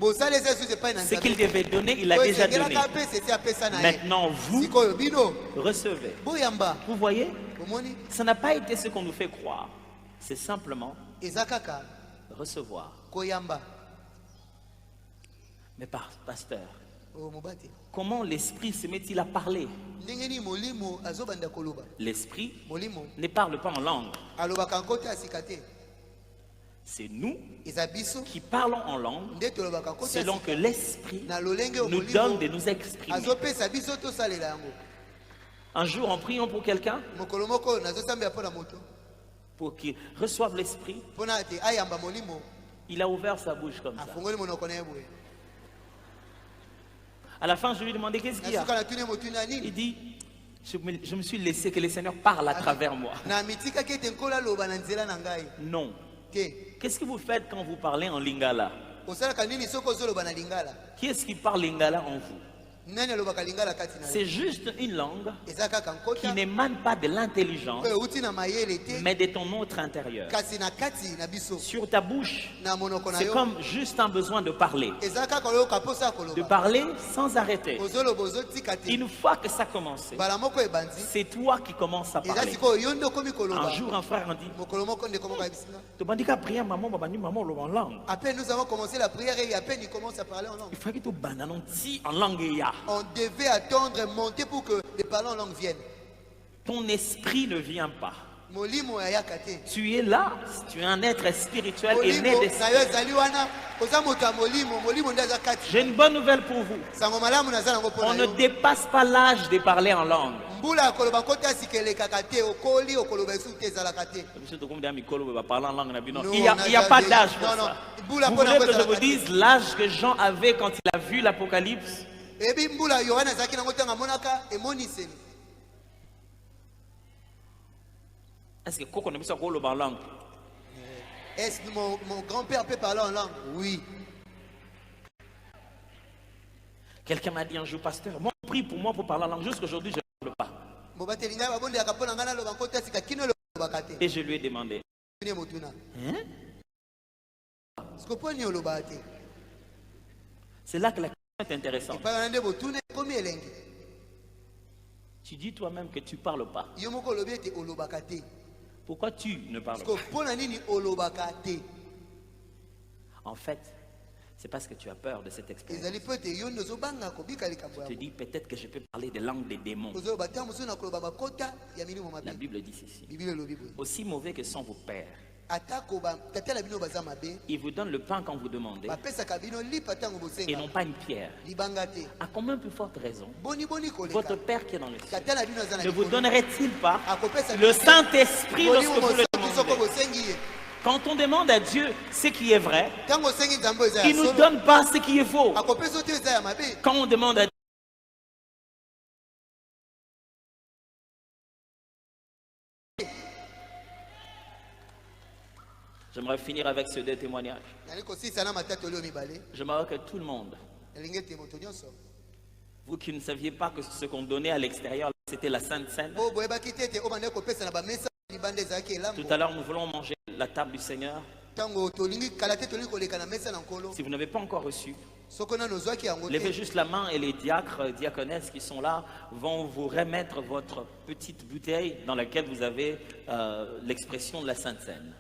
Ce qu'il devait donner, il a déjà donné. Maintenant, vous recevez. Vous voyez? Ça n'a pas été ce qu'on nous fait croire. C'est simplement recevoir. Mais pasteur, comment l'esprit se met-il à parler? L'esprit ne parle pas en langue. C'est nous qui parlons en langue selon que l'esprit nous donne de nous exprimer. Un jour, en priant pour quelqu'un, pour qu'il reçoive l'esprit, il a ouvert sa bouche comme ça. À la fin, je lui ai demandé qu'est-ce qu'il y a. Il dit, je me suis laissé que le Seigneur parle à travers moi. Non. Qu'est-ce que vous faites quand vous parlez en lingala? Qui est-ce qui parle lingala en vous? C'est juste une langue qui n'émane pas de l'intelligence, mais de ton autre intérieur. Sur ta bouche, c'est comme juste un besoin de parler. De parler sans arrêter. Une fois que ça commence, c'est toi qui commences à parler. Un jour, un frère a dit, après nous avons commencé la prière et à peine il commence à parler en langue. On devait attendre monter pour que les parlants en langue viennent. Ton esprit ne vient pas. Tu es là, tu es un être spirituel et né d'esprit. J'ai une bonne nouvelle pour vous. On ne dépasse pas l'âge de parler en langue. Il n'y a pas d'âge pour ça. Vous voulez que je vous dise l'âge que Jean avait quand il a vu l'Apocalypse? Est-ce que mon grand-père peut parler en langue? Oui. Quelqu'un m'a dit un jour, pasteur, moi prie pour moi pour parler en langue. Jusqu'aujourd'hui, je ne parle pas. Et je lui ai demandé. Hein? C'est là que la question est intéressante. Tu dis toi-même que tu ne parles pas. Pourquoi tu ne parles pas? En fait, c'est parce que tu as peur de cette expérience. Tu te dis peut-être que je peux parler des langues des démons. La Bible dit ceci. Aussi mauvais que sont vos pères, ils vous donnent le pain quand vous demandez et non pas une pierre. À combien plus forte raison votre Père qui est dans le ciel ne vous donnerait-il pas le Saint-Esprit lorsque vous le demandez? Quand on demande à Dieu ce qui est vrai, il ne nous donne pas ce qui est faux. Quand on demande à Dieu, j'aimerais finir avec ce deux témoignages. J'aimerais que tout le monde, vous qui ne saviez pas que ce qu'on donnait à l'extérieur, c'était la Sainte Seine. Tout à l'heure, nous voulons manger la table du Seigneur. Si vous n'avez pas encore reçu, levez juste la main et les diacres, diaconesses qui sont là vont vous remettre votre petite bouteille dans laquelle vous avez l'expression de la Sainte Seine.